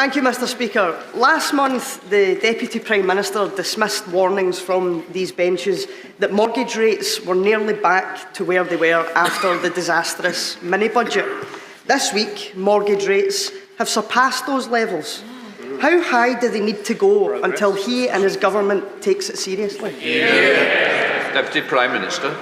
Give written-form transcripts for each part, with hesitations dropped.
Thank you, Mr. Speaker. Last month, the Deputy Prime Minister dismissed warnings from these benches that mortgage rates were nearly back to where they were after the disastrous mini-budget. This week, mortgage rates have surpassed those levels. How high do they need to go until he and his government takes it seriously? Deputy Prime Minister.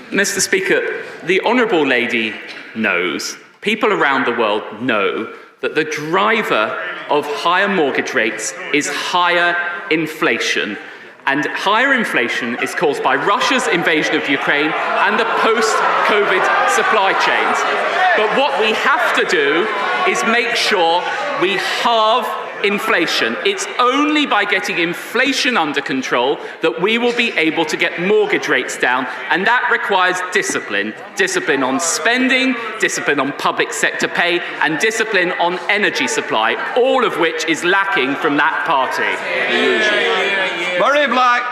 Mr. Speaker, the Honourable Lady knows, people around the world know, that the driver of higher mortgage rates is higher inflation. And higher inflation is caused by Russia's invasion of Ukraine and the post-COVID supply chains. But what we have to do is make sure we halve inflation. It's only by getting inflation under control that we will be able to get mortgage rates down, and that requires discipline. Discipline on spending, discipline on public sector pay, and discipline on energy supply, all of which is lacking from that party. Mhairi Black.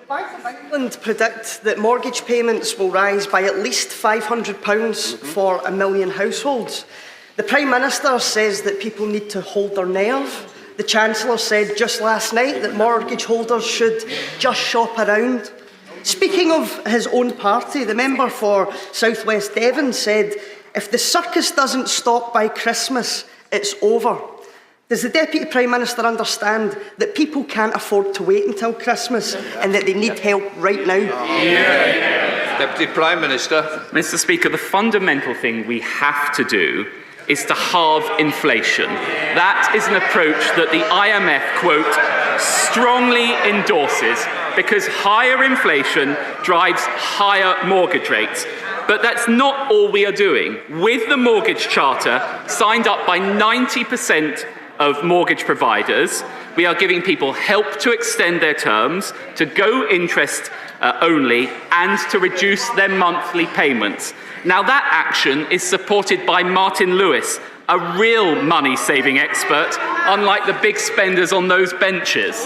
Bank of England predict that mortgage payments will rise by at least £500 for 1 million households. The Prime Minister says that people need to hold their nerve. The Chancellor said just last night that mortgage holders should just shop around. Speaking of his own party, the member for South West Devon said, if the circus doesn't stop by Christmas, it's over. Does the Deputy Prime Minister understand that people can't afford to wait until Christmas and that they need help right now? Deputy Prime Minister. Mr. Speaker, the fundamental thing we have to do is to halve inflation. That is an approach that the IMF, quote, strongly endorses, because higher inflation drives higher mortgage rates. But that's not all we are doing. With the mortgage charter, signed up by 90% of mortgage providers, we are giving people help to extend their terms, to go interest only, and to reduce their monthly payments. Now, that action is supported by Martin Lewis, a real money-saving expert, unlike the big spenders on those benches.